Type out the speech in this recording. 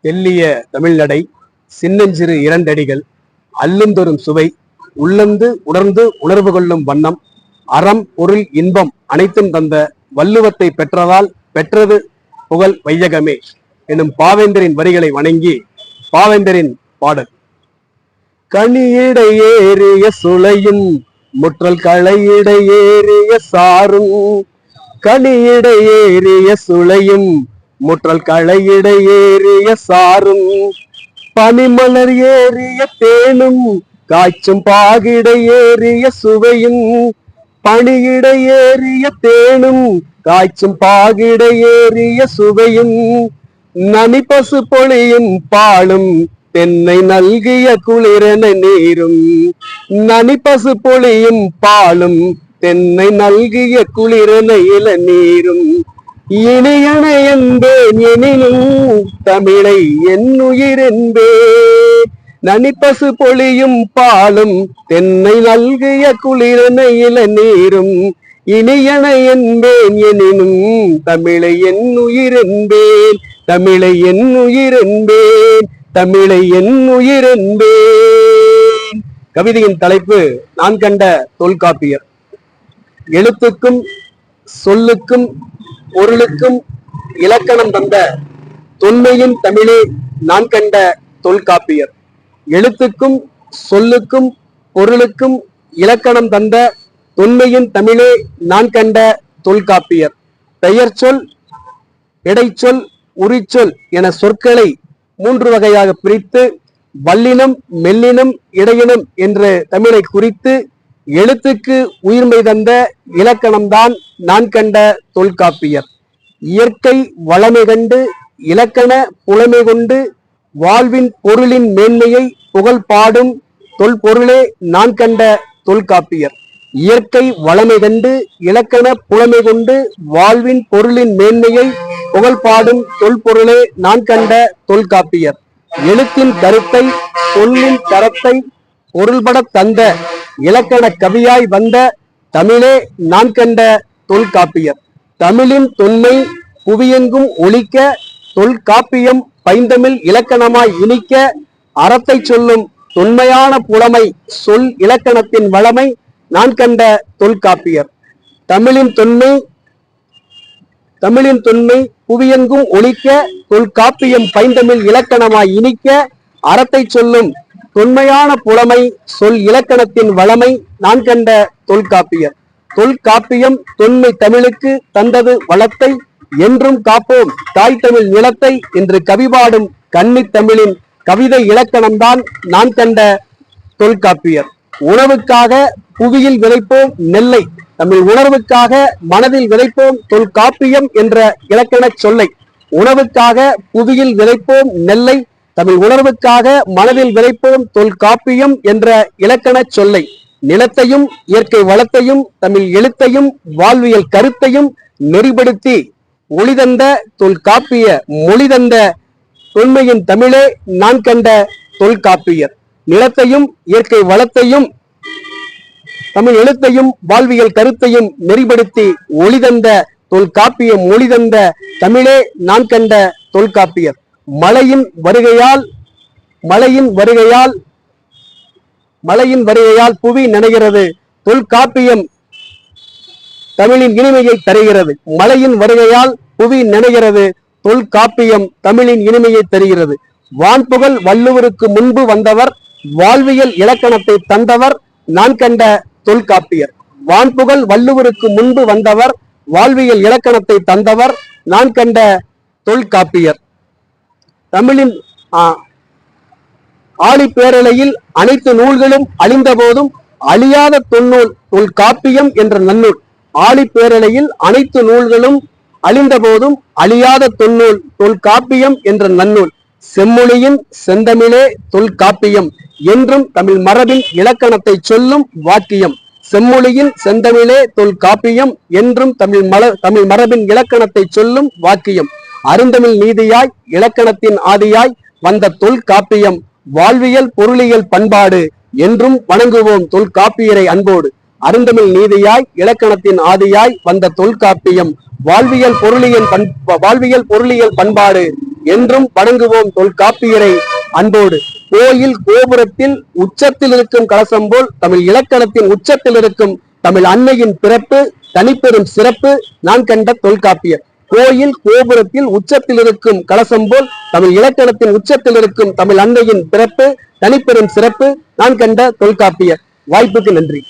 தெல்லிய தமிழ்நடை, சின்னஞ்சிறு இரண்டடிகள், அள்ளுந்தொரும் சுவை, உள்ளந்து உணர்ந்து உணர்வு கொள்ளும் வண்ணம், அறம் பொருள் இன்பம் அனைத்தும் தந்த வள்ளுவத்தை பெற்றதால் பெற்றது புகழ் வையகமே எனும் பாவேந்தரின் வரிகளை வணங்கி பாவேந்தரின் பாடல். கனியிடை ஏறிய சுளையும் முற்றல் களையிடை ஏறிய சாரும், கனியிடை ஏறிய சுளையும் முற்றல் களையிடை ஏறிய சாரும், பனிமலர் ஏறிய தேனும் காய்ச்சும் பாகிடை ஏறிய சுவையும், பணியிடை ஏறிய தேனும் காய்ச்சும் பாகிடை ஏறிய சுவையும், நனி பசு பொழியும் பாலும் தென்னை நல்கிய குளிரென நீரும், நனி பசு பொழியும் பாலும் தென்னை நல்கிய குளிரென இள நீரும், இனியன என்பேன் எனினும் தமிழை என் உயிர் என்பேன், நனிப்பசு பொழியும் பாலும் தென்னை நல்கிய குளிரென இள நீரும், இனியன என்பேன் எனினும் தமிழை என் உயிர் என்பேன், தமிழை என் உயிர் என்பேன், தமிழை என் உயிர் என்பேன். கவிதையின் தலைப்பு நான் கண்ட தொல்காப்பியர். எழுத்துக்கும் சொல்லுக்கும் பொருளுக்கும் இலக்கணம் தந்த தொன்மையின் தமிழே நான் கண்ட தொல்காப்பியர். எழுத்துக்கும் சொல்லுக்கும் பொருளுக்கும் இலக்கணம் தந்த தொன்மையின் தமிழே நான் கண்ட தொல்காப்பியர். பெயர் சொல், இடைச்சொல், உரிச்சொல் என சொற்களை 3 வகையாக பிரித்து வல்லினம், மெல்லினம், இடையினம் என்று தமிழை குறித்து எழுத்துக்கு உயிர்மை தந்த இலக்கணம்தான் நான் கண்ட தொல்காப்பியர். இயற்கை வளமை கண்டு இலக்கண புலமை கொண்டு வாழ்வின் பொருளின் மேன்மையை புகழ் பாடும் தொல்பொருளே நான் கண்ட தொல்காப்பியர். இயற்கை வளமை கண்டு இலக்கண புலமை கொண்டு வாழ்வின் பொருளின் மேன்மையை புகழ் பாடும் தொல்பொருளே நான் கண்ட தொல்காப்பியர். எழுத்தின் கருத்தை சொல்லின் தரத்தை பொருள்பட தந்த இலக்கண கவியாய் வந்த தமிழே நான் கண்ட தொல்காப்பியர். தமிழின் தொன்மை புவியெங்கும் ஒலிக்க தொல்காப்பியம் பைந்தமிழ் இலக்கணமாய் இனிக்க அறத்தை சொல்லும் தொன்மையான புலமை சொல் இலக்கணத்தின் வளமை நான் கண்ட தொல்காப்பியர். தமிழின் தொன்மை புவியெங்கும் ஒலிக்க தொல்காப்பியம் பைந்தமிழ் இலக்கணமாய் இனிக்க அறத்தை சொல்லும் தொன்மையான புலமை சொல் இலக்கணத்தின் வளமை நான் கண்ட தொல்காப்பியர். தொல்காப்பியம் தொன்மை தமிழுக்கு தந்தது வளத்தை, என்றும் காப்போம் தாய் தமிழ் நிலத்தை என்று கவிபாடும் கன்னி தமிழின் கவிதை இலக்கணம்தான் நான் கண்ட தொல்காப்பியர். உணவுக்காக புவியில் விதைப்போம் நெல்லை, தமிழ் உணர்வுக்காக மனதில் விதைப்போம் தொல்காப்பியம் என்ற இலக்கண சொல்லை. உணவுக்காக புவியில் விதைப்போம் நெல்லை, தமிழ் உணர்வுக்காக மனதில் விதைப்போம் தொல்காப்பியம் என்ற இலக்கண சொல்லை. நிலத்தையும் இயற்கை வளத்தையும் தமிழ் எழுத்தையும் வாழ்வியல் கருத்தையும் நெறிப்படுத்தி ஒளிதந்த தொல்காப்பிய மொழிதந்த தொன்மையின் தமிழே நான் கண்ட தொல்காப்பியர். நிலத்தையும் இயற்கை வளத்தையும் தமிழ் எழுத்தையும் வாழ்வியல் கருத்தையும் நெறிப்படுத்தி ஒளிதந்த தொல்காப்பிய மொழிதந்த தமிழே நான் கண்ட தொல்காப்பியர். மழையின் வருகையால் புவி நனைகிறது, தொல்காப்பியம் தமிழின் இனிமையை தருகிறது. மழையின் வருகையால் புவி நனைகிறது, தொல்காப்பியம் தமிழின் இனிமையை தருகிறது. வான்புகழ் வள்ளுவருக்கு முன்பு வந்தவர், வாழ்வியல் இலக்கணத்தை தந்தவர் நான் கண்ட தொல்காப்பியர். வான்புகழ் வள்ளுவருக்கு முன்பு வந்தவர், வாழ்வியல் இலக்கணத்தை தந்தவர் நான் கண்ட தொல்காப்பியர். தமிழின் ஆழிப்பேரலையில் அனைத்து நூல்களும் அழிந்த போதும் அழியாத தொன்னூல் தொல்காப்பியம் என்ற நன்னூல். ஆழிப்பேரலையில் அனைத்து நூல்களும் அழிந்த போதும் அழியாத தொன்னூல் தொல்காப்பியம் என்ற நன்னூல். செம்மொழியின் செந்தமிழே தொல்காப்பியம் என்றும் தமிழ் மரபின் இலக்கணத்தை சொல்லும் வாக்கியம். செம்மொழியின் செந்தமிழே தொல்காப்பியம் என்றும் தமிழ் மரபின் இலக்கணத்தை சொல்லும் வாக்கியம். அருந்தமிழ் நீதியாய் இலக்கணத்தின் ஆதியாய் வந்த தொல்காப்பியம் வாழ்வியல் பொருளியல் பண்பாடு என்றும் வணங்குவோம் தொல்காப்பியரை அன்போடு. அருந்தமிழ் நீதியாய் இலக்கணத்தின் ஆதியாய் வந்த தொல்காப்பியம் வாழ்வியல் பொருளியல் பண்பாடு என்றும் வணங்குவோம் தொல்காப்பியரை அன்போடு. கோயில் கோபுரத்தில் உச்சத்தில் இருக்கும் கலசம் போல் தமிழ் இலக்கணத்தின் உச்சத்தில் இருக்கும் தமிழ் அன்னையின் பிறப்பு தனிப்பெரும் சிறப்பு நான் கண்ட தொல்காப்பியர். கோயில் கோபுரத்தில் உச்சத்தில் இருக்கும் கலசம் போல் தமிழ் இலக்கணத்தின் உச்சத்தில் இருக்கும் தமிழ் அன்னையின் பிறப்பு தனிப்பெரும் சிறப்பு நான் கண்ட தொல்காப்பியர். வாய்ப்புக்கு நன்றி.